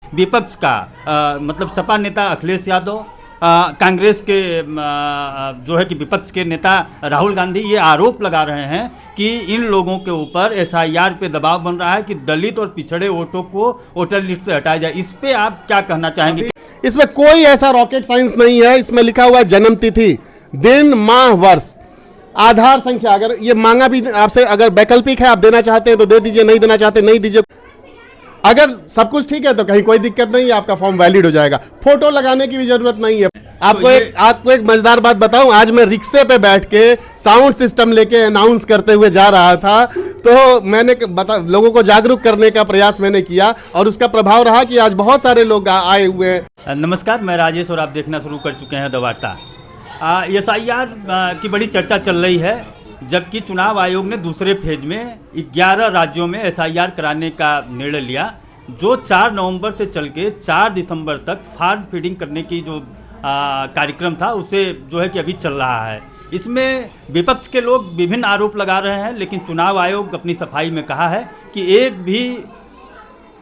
विपक्ष का मतलब सपा नेता अखिलेश यादव, कांग्रेस के जो है कि विपक्ष के नेता राहुल गांधी ये आरोप लगा रहे हैं कि इन लोगों के ऊपर एसआईआर पे दबाव बन रहा है कि दलित और पिछड़े वोटों को वोटर लिस्ट से हटाया जाए। इस पे आप क्या कहना चाहेंगे? इसमें कोई ऐसा रॉकेट साइंस नहीं है। इसमें लिखा हुआ है जन्म तिथि, दिन, माह, वर्ष, आधार संख्या। अगर ये मांगा भी आपसे, अगर वैकल्पिक है, आप देना चाहते हैं तो दे दीजिए, नहीं देना चाहते नहीं दीजिए। अगर सब कुछ ठीक है तो कहीं कोई दिक्कत नहीं है, आपका फॉर्म वैलिड हो जाएगा। फोटो लगाने की भी जरूरत नहीं है। आपको एक मजेदार बात बताऊं, आज मैं रिक्शे पे बैठ के साउंड सिस्टम लेके अनाउंस करते हुए जा रहा था, तो मैंने लोगों को जागरूक करने का प्रयास मैंने किया और उसका प्रभाव रहा कि आज बहुत सारे लोग आए हुए हैं। नमस्कार, मैं राजेश और आप देखना शुरू कर चुके हैं द वार्ता। एसआईआर की बड़ी चर्चा चल रही है, जबकि चुनाव आयोग ने दूसरे फेज में 11 राज्यों में एसआईआर कराने का निर्णय लिया, जो 4 नवंबर से चल के 4 दिसंबर तक फार्म फीडिंग करने की जो कार्यक्रम था उसे जो है कि अभी चल रहा है। इसमें विपक्ष के लोग विभिन्न आरोप लगा रहे हैं, लेकिन चुनाव आयोग अपनी सफाई में कहा है कि एक भी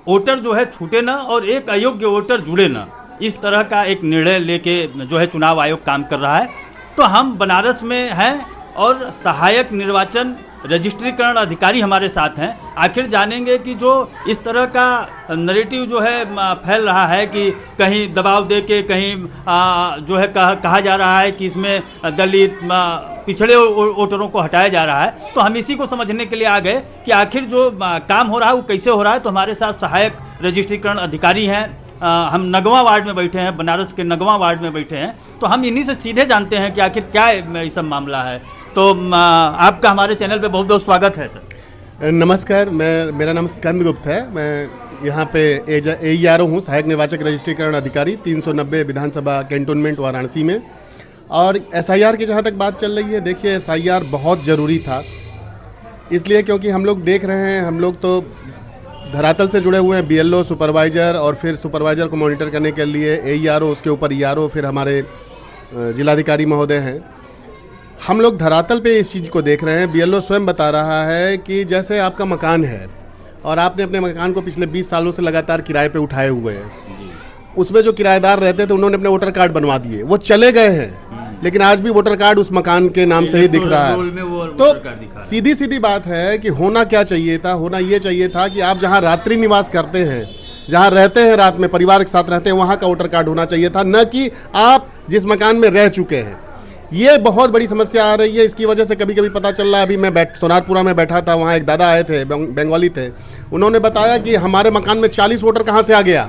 वोटर जो है छूटे ना और एक अयोग्य वोटर जुड़े ना, इस तरह का एक निर्णय लेके जो है चुनाव आयोग काम कर रहा है। तो हम बनारस में हैं और सहायक निर्वाचन रजिस्ट्रीकरण अधिकारी हमारे साथ हैं। आखिर जानेंगे कि जो इस तरह का नैरेटिव जो है फैल रहा है कि कहीं दबाव दे के कहीं जो है कहा जा रहा है कि इसमें दलित पिछड़े वोटरों को हटाया जा रहा है, तो हम इसी को समझने के लिए आ गए कि आखिर जो काम हो रहा है वो कैसे हो रहा है। तो हमारे साथ सहायक रजिस्ट्रीकरण अधिकारी हैं, हम नगवां वार्ड में बैठे हैं, बनारस के नगवां वार्ड में बैठे हैं, तो हम इन्हीं से सीधे जानते हैं कि आखिर क्या ये सब मामला है। तो आपका हमारे चैनल पे बहुत बहुत स्वागत है सर। नमस्कार, मेरा नाम स्कंद गुप्त है। मैं यहाँ पे AERO हूँ, सहायक निर्वाचक रजिस्ट्रीकरण अधिकारी, 390 विधानसभा कैंटोनमेंट वाराणसी में। और एसआईआर की जहाँ तक बात चल रही है, देखिए एसआईआर बहुत ज़रूरी था, इसलिए क्योंकि हम लोग देख रहे हैं, हम लोग तो धरातल से जुड़े हुए हैं, BLO, सुपरवाइज़र और फिर सुपरवाइज़र को मॉनिटर करने के लिए AERO, उसके ऊपर ERO, फिर हमारे जिलाधिकारी महोदय हैं। हम लोग धरातल पे इस चीज़ को देख रहे हैं। BLO स्वयं बता रहा है कि जैसे आपका मकान है और आपने अपने मकान को पिछले 20 सालों से लगातार किराए पे उठाए हुए हैं, उसमें जो किराएदार रहते थे उन्होंने अपने वोटर कार्ड बनवा दिए, वो चले गए हैं, लेकिन आज भी वोटर कार्ड उस मकान के नाम से ही दिख रहा है। तो सीधी सीधी बात है कि होना क्या चाहिए था, होना ये चाहिए था कि आप जहाँ रात्रि निवास करते हैं, जहाँ रहते हैं, रात में परिवार के साथ रहते हैं, वहाँ का वोटर कार्ड होना चाहिए था, न कि आप जिस मकान में रह चुके हैं। ये बहुत बड़ी समस्या आ रही है। इसकी वजह से कभी कभी पता चल रहा है, अभी मैं सोनारपुरा में बैठा था, वहाँ एक दादा आए थे, बंगाली थे, उन्होंने बताया कि हमारे मकान में 40 वोटर कहाँ से आ गया।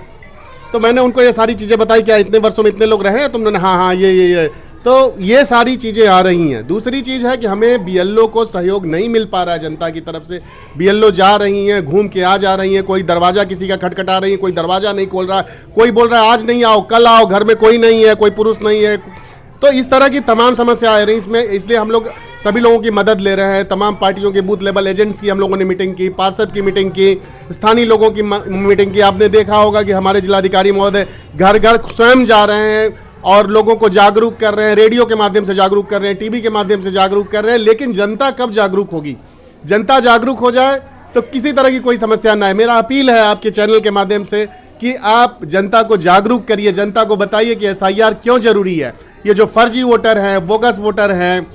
तो मैंने उनको ये सारी चीज़ें बताई, क्या इतने वर्षों में इतने लोग रहे हैं? तो उन्होंने हाँ ये तो ये सारी चीज़ें आ रही हैं। दूसरी चीज़ है कि हमें BLO को सहयोग नहीं मिल पा रहा है जनता की तरफ से। BLO जा रही हैं, घूम के आ जा रही हैं, कोई दरवाज़ा किसी का खटखटा रही है, कोई दरवाज़ा नहीं खोल रहा, कोई बोल रहा है आज नहीं आओ, कल आओ, घर में कोई नहीं है, कोई पुरुष नहीं है। तो इस तरह की तमाम समस्या आ रही हैं इसमें, इसलिए हम लोग सभी लोगों की मदद ले रहे हैं। तमाम पार्टियों के बूथ लेवल एजेंट्स की हम लोगों ने मीटिंग की, पार्षद की मीटिंग की, स्थानीय लोगों की मीटिंग की। आपने देखा होगा कि हमारे जिलाधिकारी महोदय घर घर स्वयं जा रहे हैं और लोगों को जागरूक कर रहे हैं, रेडियो के माध्यम से जागरूक कर रहे हैं, टीवी के माध्यम से जागरूक कर रहे हैं। लेकिन जनता कब जागरूक होगी? जनता जागरूक हो जाए तो किसी तरह की कोई समस्या ना है। मेरा अपील है आपके चैनल के माध्यम से कि आप जनता को जागरूक करिए, जनता को बताइए कि एसआईआर क्यों जरूरी है। ये जो फर्जी वोटर हैं, बोगस वोटर हैं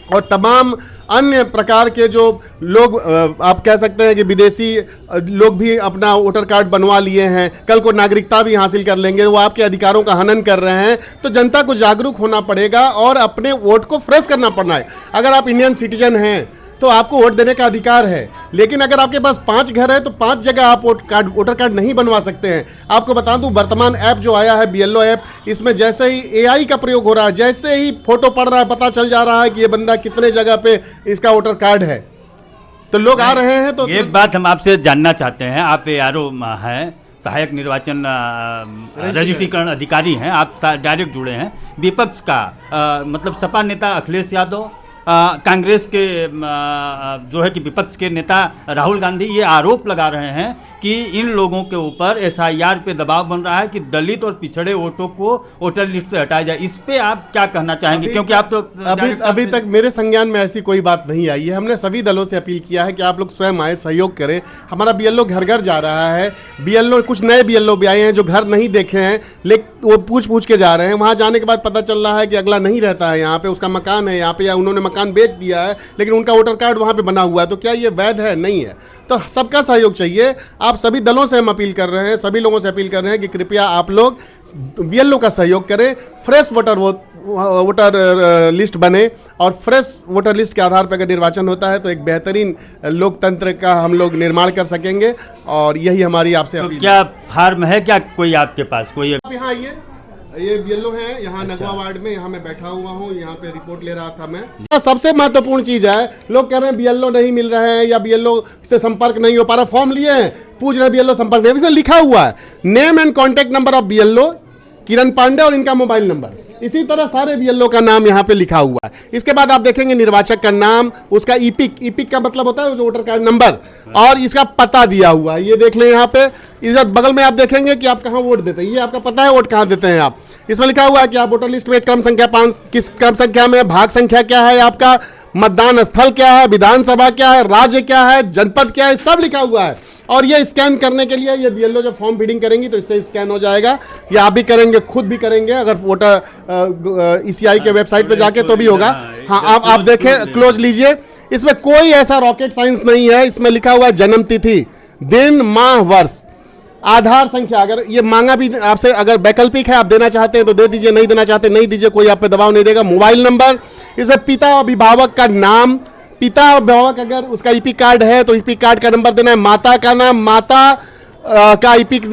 और तमाम अन्य प्रकार के जो लोग, आप कह सकते हैं कि विदेशी लोग भी अपना वोटर कार्ड बनवा लिए हैं, कल को नागरिकता भी हासिल कर लेंगे, वो आपके अधिकारों का हनन कर रहे हैं। तो जनता को जागरूक होना पड़ेगा और अपने वोट को फ्रेश करना पड़ना है। अगर आप इंडियन सिटीजन हैं तो आपको वोट देने का अधिकार है, लेकिन अगर आपके पास 5 घर है तो 5 जगह आप वोटर कार्ड नहीं बनवा सकते हैं। आपको बता दूं, वर्तमान ऐप जो आया है BLO ऐप, इसमें जैसे ही AI का प्रयोग हो रहा है, जैसे ही फोटो पड़ रहा है, पता चल जा रहा है कि ये बंदा कितने जगह पे इसका वोटर कार्ड है, तो लोग आ रहे हैं। तो एक बात हम आपसे जानना चाहते हैं, आप ARO हैं, सहायक निर्वाचन रजिस्ट्रीकरण अधिकारी हैं, आप डायरेक्ट जुड़े हैं। विपक्ष का मतलब सपा नेता अखिलेश यादव, कांग्रेस के जो है कि विपक्ष के नेता राहुल गांधी ये आरोप लगा रहे हैं कि इन लोगों के ऊपर एसआईआर पे दबाव बन रहा है कि दलित और पिछड़े वोटों को वोटर लिस्ट से हटाया जाए। इस पे आप क्या कहना चाहेंगे? क्योंकि आप तो अभी तक मेरे संज्ञान में ऐसी कोई बात नहीं आई है। हमने सभी दलों से अपील किया है कि आप लोग स्वयं आए, सहयोग करें। हमारा बीएलओ घर घर जा रहा है। बीएलओ कुछ नए बीएलओ भी आए हैं जो घर नहीं देखे हैं, लेकिन वो पूछ के जा रहे हैं। वहां जाने के बाद पता चल रहा है कि अगला नहीं रहता है यहाँ पे, उसका मकान है यहाँ पे, या उन्होंने मकान बेच दिया है लेकिन उनका वोटर कार्ड वहाँ पे बना हुआ है। तो क्या ये वैध है? नहीं है। तो सबका सहयोग चाहिए। आप सभी दलों से हम अपील कर रहे हैं, सभी लोगों से अपील कर रहे हैं कि कृपया आप लोग बीएलओ का सहयोग करें। फ्रेश वोटर लिस्ट बने और फ्रेश वोटर लिस्ट के आधार पर अगर निर्वाचन होता है तो एक बेहतरीन लोकतंत्र का हम लोग निर्माण कर सकेंगे। और यही हमारी आपसे अपील। क्या फार्म है क्या कोई आपके पास? कोई आप यहाँ आइए, ये बीएलओ है यहाँ नगवा वार्ड में, यहाँ मैं बैठा हुआ हूँ, यहाँ पे रिपोर्ट ले रहा था मैं। सबसे महत्वपूर्ण चीज है, लोग कह रहे हैं बीएलओ नहीं मिल रहे हैं या बीएलओ से संपर्क नहीं हो पा रहा। फॉर्म लिए हैं, पूछ रहे हैं बीएलओ संपर्क नहीं, लिखा हुआ है name and contact number of BLO Kiran Pandey और इनका मोबाइल नंबर। इसी तरह सारे बीएलओ का नाम यहाँ पे लिखा हुआ है। इसके बाद आप देखेंगे निर्वाचक का नाम, उसका ईपिक का मतलब होता है वोटर कार्ड नंबर, और इसका पता दिया हुआ है। ये देख लें यहाँ पे, इधर बगल में आप देखेंगे कि आप कहाँ वोट देते हैं। ये आपका पता है वोट कहाँ देते हैं आप। इसमें लिखा हुआ है कि आप वोटर लिस्ट में क्रम संख्या 5 किस क्रम संख्या में, भाग संख्या क्या है, आपका मतदान स्थल क्या है, विधानसभा क्या है, राज्य क्या है, जनपद क्या है, सब लिखा हुआ है। और ये स्कैन करने के लिए ये बीएलओ जब फॉर्म फीडिंग करेंगी तो इससे स्कैन हो जाएगा। ये आप भी करेंगे, खुद भी करेंगे, अगर वोटर ईसीआई के वेबसाइट पे जाके तो भी होगा। हाँ, आप देखें, क्लोज लीजिए। इसमें कोई ऐसा रॉकेट साइंस नहीं है। इसमें लिखा हुआ है जन्म तिथि, दिन, माह, वर्ष, आधार संख्या। अगर ये मांगा भी आपसे, अगर वैकल्पिक है, आप देना चाहते हैं तो दे दीजिए, नहीं देना चाहते नहीं दीजिए, कोई आप पे दबाव नहीं देगा। मोबाइल नंबर, इसमें पिता अभिभावक का नाम, पिता अभिभावक अगर उसका ईपिक कार्ड है तो ईपिक कार्ड का नंबर देना है। माता का नाम, माता का ईपिक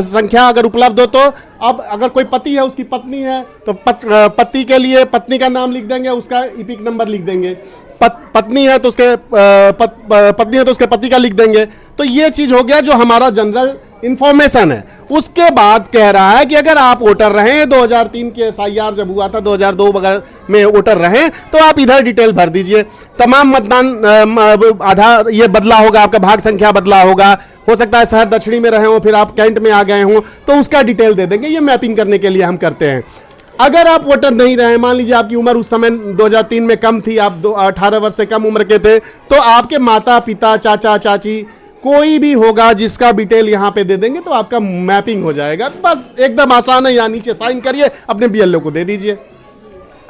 संख्या अगर उपलब्ध हो तो। अब अगर कोई पति है, उसकी पत्नी है तो पति के लिए पत्नी का नाम लिख देंगे, उसका ईपिक नंबर लिख देंगे। पत्नी है तो उसके पत्नी है तो उसके पति का लिख देंगे। तो ये चीज हो गया जो हमारा जनरल इंफॉर्मेशन है। उसके बाद कह रहा है कि अगर आप वोटर रहे, 2003 के एसआईआर जब हुआ था 2002 वगैरह में वोटर रहे, तो आप इधर डिटेल भर दीजिए। तमाम मतदान आधार ये बदला होगा, आपका भाग संख्या बदला होगा, हो सकता है शहर दक्षिणी में रहे हो फिर आप कैंट में आ गए हो, तो उसका डिटेल दे देंगे। ये मैपिंग करने के लिए हम करते हैं। अगर आप वोटर नहीं रहे, मान लीजिए आपकी उम्र उस समय 2003 में कम थी, आप 18 वर्ष से कम उम्र के थे, तो आपके माता पिता, चाचा चाची, कोई भी होगा जिसका डिटेल यहाँ पे दे देंगे तो आपका मैपिंग हो जाएगा। बस एकदम आसान है। यहाँ नीचे साइन करिए, अपने बीएलओ को दे दीजिए।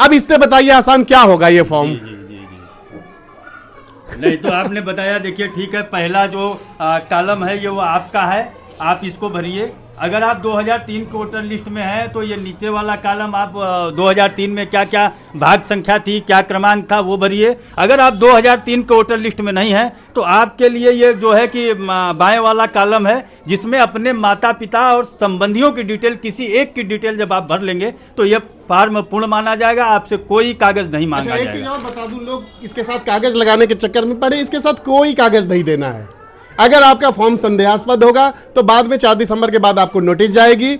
अब इससे बताइए आसान क्या होगा ये फॉर्म? नहीं तो आपने बताया, देखिए ठीक है, पहला जो कॉलम है ये वो आपका है, आप इसको भरिए। अगर आप 2003 के वोटर लिस्ट में हैं तो ये नीचे वाला कॉलम आप 2003 में क्या क्या भाग संख्या थी, क्या क्रमांक था, वो भरिए। अगर आप 2003 के वोटर लिस्ट में नहीं हैं तो आपके लिए ये जो है कि बाएं वाला कॉलम है जिसमें अपने माता पिता और संबंधियों की डिटेल, किसी एक की डिटेल जब आप भर लेंगे तो ये फॉर्म पूर्ण माना जाएगा। आपसे कोई कागज नहीं मांगा जाएगा। एक चीज और बता दूं, लोग इसके साथ कागज लगाने के चक्कर में पड़े। इसके साथ कोई कागज नहीं देना है। अगर आपका फॉर्म संदेहास्पद होगा तो बाद में 4 दिसंबर के बाद आपको नोटिस जाएगी।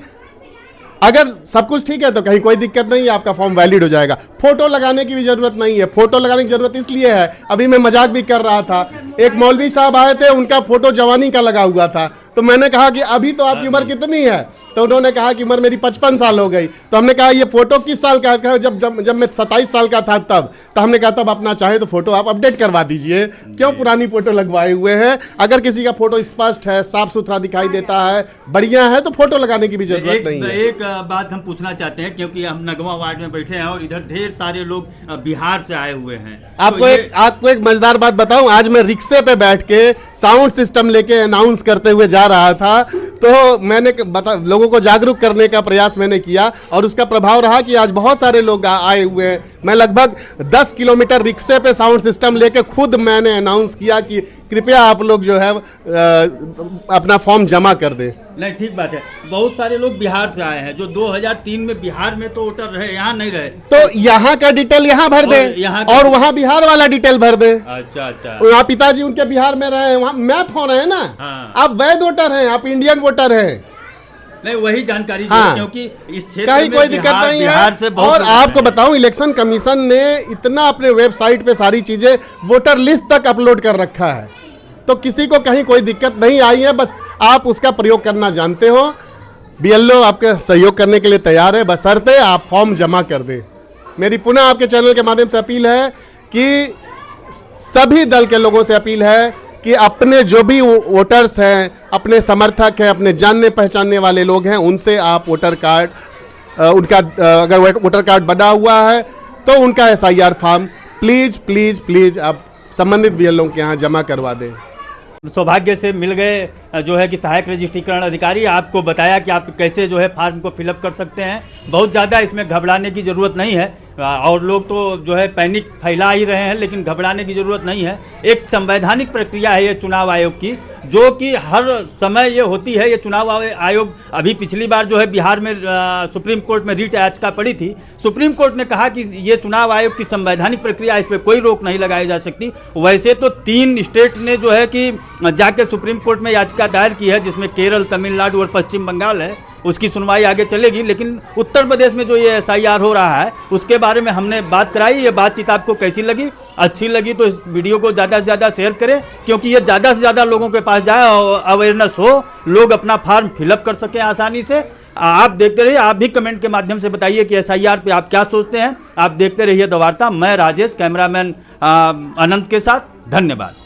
अगर सब कुछ ठीक है तो कहीं कोई दिक्कत नहीं है, आपका फॉर्म वैलिड हो जाएगा। फोटो लगाने की भी जरूरत नहीं है। फोटो लगाने की जरूरत इसलिए है, अभी मैं मजाक भी कर रहा था, एक मौलवी साहब आए थे, उनका फोटो जवानी का लगा हुआ था, तो मैंने कहा कि अभी तो आपकी उम्र कितनी है? तो उन्होंने कहा कि उम्र मेरी 55 साल हो गई। तो हमने कहा ये फोटो किस साल का है? जब मैं 27 साल का था तब। तो हमने कहा तब अपना चाहे तो फोटो आप अपडेट करवा दीजिए, क्यों पुरानी फोटो लगवाए हुए हैं? अगर किसी का फोटो स्पष्ट है, साफ सुथरा दिखाई देता है, बढ़िया है, तो फोटो लगाने की भी जरूरत नहीं है। एक बात हम पूछना चाहते हैं, क्योंकि हम नगवा वार्ड में बैठे हैं और इधर ढेर सारे लोग बिहार से आए हुए हैं। आपको एक मजेदार बात बताऊं, आज मैं रिक्शे पे बैठ के साउंड सिस्टम लेके अनाउंस करते हुए जा रहा था, तो मैंने लोगों को जागरूक करने का प्रयास मैंने किया और उसका प्रभाव रहा कि आज बहुत सारे लोग आए हुए हैं। मैं लगभग 10 किलोमीटर रिक्शे पे साउंड सिस्टम लेके खुद मैंने अनाउंस किया कि कृपया आप लोग जो है अपना फॉर्म जमा कर दें। नहीं, ठीक बात है। बहुत सारे लोग बिहार से आए हैं जो 2003 में बिहार में तो वोटर रहे, यहाँ नहीं रहे, तो यहाँ का डिटेल यहाँ भर दे और वहाँ बिहार वाला डिटेल भर दे। अच्छा अच्छा। वहाँ पिताजी उनके बिहार में रहे, वहाँ मैप हो रहे हैं ना। हाँ। आप वैध वोटर हैं, आप इंडियन वोटर हैं। नहीं वही जानकारी हाँ। क्योंकि इस क्षेत्र कहीं में कोई दिक्कत नहीं बिहार से है। बहुत और लोग आपको हैं। बताऊं, इलेक्शन कमीशन ने इतना अपने वेबसाइट पे सारी चीजें, वोटर लिस्ट तक अपलोड कर रखा है, तो किसी को कहीं कोई दिक्कत नहीं आई है। बस आप उसका प्रयोग करना जानते हो, बीएलओ आपके सहयोग करने के लिए तैयार है, बशर्ते आप फॉर्म जमा कर दें। मेरी पुनः आपके चैनल के माध्यम से अपील है कि सभी दल के लोगों से अपील है कि अपने जो भी वोटर्स हैं, अपने समर्थक हैं, अपने जानने पहचानने वाले लोग हैं, उनसे आप वोटर कार्ड, उनका अगर वोटर कार्ड बना हुआ है तो उनका SIR form please please please आप संबंधित बीएलओ के यहाँ जमा करवा दें। सौभाग्य से मिल गए जो है कि सहायक रजिस्ट्रीकरण अधिकारी, आपको बताया कि आप कैसे जो है फार्म को फिलअप कर सकते हैं। बहुत ज़्यादा इसमें घबराने की ज़रूरत नहीं है, और लोग तो जो है पैनिक फैला ही रहे हैं, लेकिन घबराने की ज़रूरत नहीं है। एक संवैधानिक प्रक्रिया है ये चुनाव आयोग की, जो कि हर समय ये होती है। ये चुनाव आयोग अभी पिछली बार जो है बिहार में सुप्रीम कोर्ट में रीट याचिका पड़ी थी। सुप्रीम कोर्ट ने कहा कि ये चुनाव आयोग की संवैधानिक प्रक्रिया, इस पर कोई रोक नहीं लगाई जा सकती। वैसे तो 3 स्टेट ने जो है कि जाके सुप्रीम कोर्ट में याचिका दायर की है, जिसमें केरल, तमिलनाडु और पश्चिम बंगाल है। उसकी सुनवाई आगे चलेगी, लेकिन उत्तर प्रदेश में जो ये एसआईआर हो रहा है उसके बारे में हमने बात कराई। ये बातचीत आपको कैसी लगी? अच्छी लगी तो इस वीडियो को ज़्यादा से ज़्यादा शेयर करें, क्योंकि ये ज़्यादा से ज़्यादा लोगों के पास जाए और अवेयरनेस हो, लोग अपना फॉर्म फिलअप कर सकें आसानी से। आप देखते रहिए, आप भी कमेंट के माध्यम से बताइए कि एसआईआर पे आप क्या सोचते हैं। आप देखते रहिए द वार्ता। मैं राजेश, कैमरामैन अनंत के साथ। धन्यवाद।